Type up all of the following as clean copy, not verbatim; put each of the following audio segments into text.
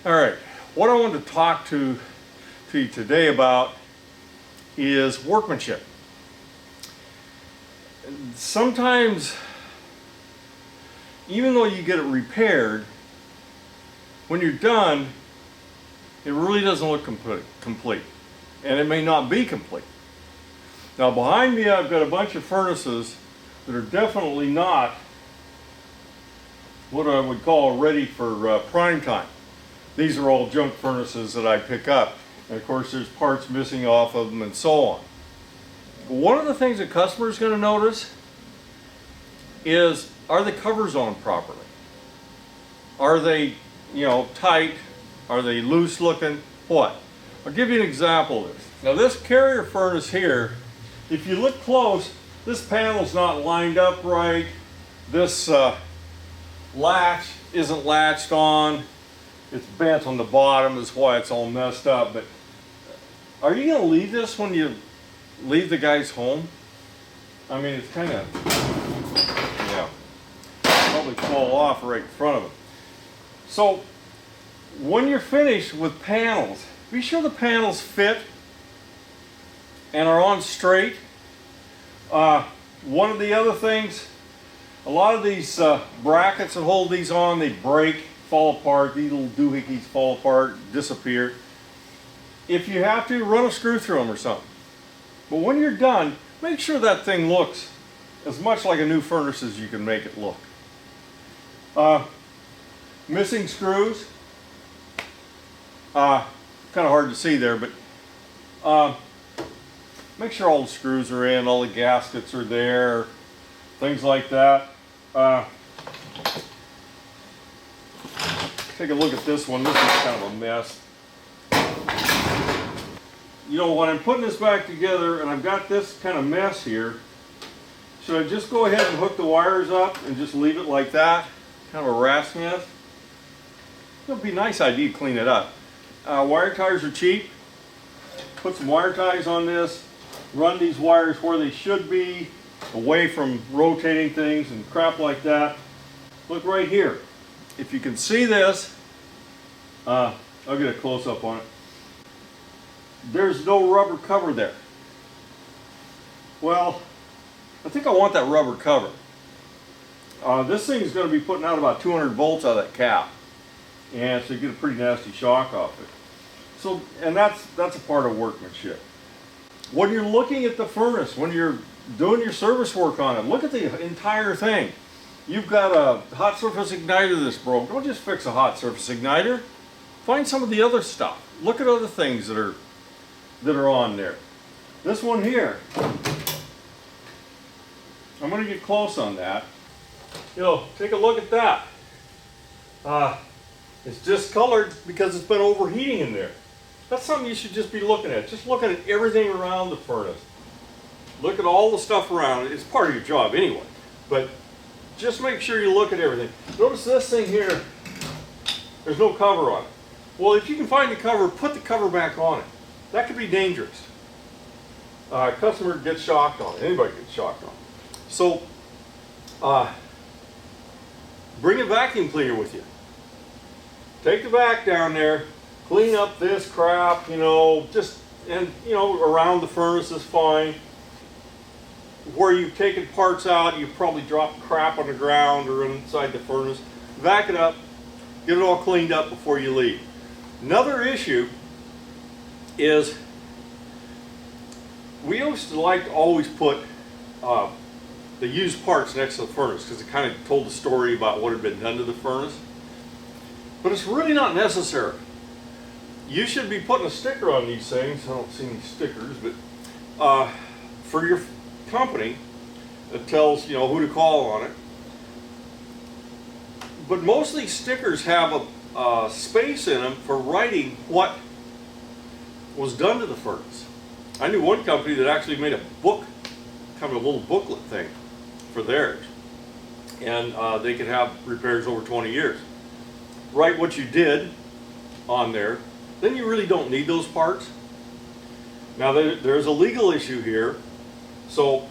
All right, what I wanted to talk to you today about is workmanship. Sometimes, even though you get it repaired, when you're done, it really doesn't look complete. And it may not be complete. Now behind me I've got a bunch of furnaces that are definitely not what I would call ready for prime time. These are all junk furnaces that I pick up. And of course there's parts missing off of them and so on. One of the things a customer is going to notice is, are the covers on properly? Are they, tight? Are they loose looking? What? I'll give you an example of this. Now this carrier furnace here, if you look close, this panel's not lined up right. This latch isn't latched on. It's bent on the bottom, is why it's all messed up. But are you going to leave this when you leave the guy's home? I mean, it's kind of, probably fall off right in front of it. So when you're finished with panels, be sure the panels fit and are on straight. One of the other things, a lot of these brackets that hold these on, they break, fall apart. These little doohickeys fall apart, disappear. If you have to, run a screw through them or something. But when you're done, make sure that thing looks as much like a new furnace as you can make it look. Missing screws, kind of hard to see there, but make sure all the screws are in, all the gaskets are there, things like that. Take a look at this one. This is kind of a mess. When I'm putting this back together and I've got this kind of mess here, should I just go ahead and hook the wires up and just leave it like that? Kind of a rat's nest. It would be a nice idea to clean it up. Wire ties are cheap. Put some wire ties on this. Run these wires where they should be, away from rotating things and crap like that. Look right here. If you can see this, I'll get a close-up on it. There's no rubber cover there. Well, I think I want that rubber cover. This thing is going to be putting out about 200 volts out of that cap, and so you get a pretty nasty shock off it. So, and that's a part of workmanship. When you're looking at the furnace, when you're doing your service work on it, look at the entire thing. You've got a hot surface igniter that's broke. Don't just fix a hot surface igniter. Find some of the other stuff. Look at other things that are on there. This one here, I'm going to get close on that. Take a look at that. It's discolored because it's been overheating in there. That's something you should just be looking at. Just looking at everything around the furnace. Look at all the stuff around it. It's part of your job anyway. But just make sure you look at everything. Notice this thing here, there's no cover on it. Well, if you can find the cover, put the cover back on it. That could be dangerous. A customer gets shocked on it. Anybody gets shocked on it. So, bring a vacuum cleaner with you. Take the vac down there, clean up this crap, just, around the furnace is fine. Where you've taken parts out, you've probably dropped crap on the ground or inside the furnace. Vac it up, get it all cleaned up before you leave. Another issue is we used to like to always put the used parts next to the furnace because it kind of told the story about what had been done to the furnace. But it's really not necessary. You should be putting a sticker on these things. I don't see any stickers, but for your company that tells who to call on it. But most of these stickers have a space in them for writing what was done to the furnace. I knew one company that actually made a book, kind of a little booklet thing for theirs, and they could have repairs over 20 years. Write what you did on there, then you really don't need those parts. Now there's a legal issue here, so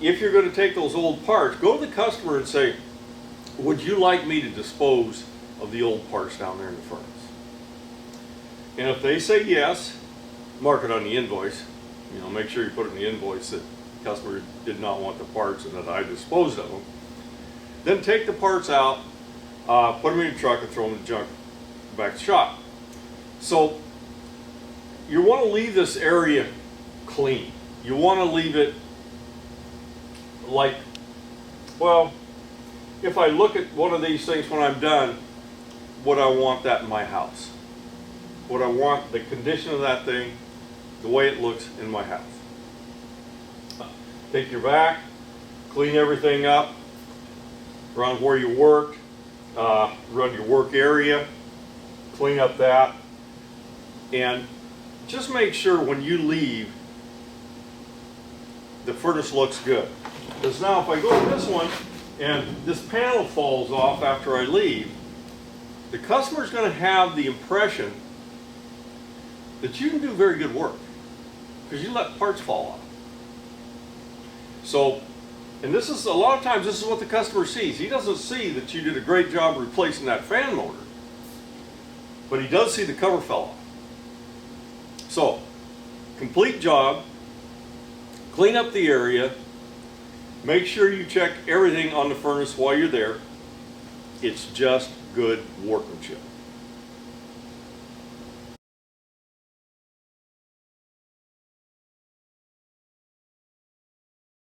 if you're going to take those old parts, go to the customer and say, would you like me to dispose of the old parts down there in the furnace? And if they say yes, mark it on the invoice. You know, make sure you put it in the invoice that the customer did not want the parts and that I disposed of them. Then take the parts out, put them in your truck and throw them in the junk back to the shop. So you want to leave this area clean. You want to leave it like, well, if I look at one of these things when I'm done, would I want that in my house? Would I want the condition of that thing, the way it looks in my house? Take your vac, clean everything up around where you work, run your work area, clean up that, and just make sure when you leave, the furnace looks good. Because now if I go to this one and this panel falls off after I leave, the customer's going to have the impression that you can do very good work because you let parts fall off. So, and this is a lot of times this is what the customer sees. He doesn't see that you did a great job replacing that fan motor, but he does see the cover fell off. So, complete job, clean up the area, make sure you check everything on the furnace while you're there. It's just good workmanship.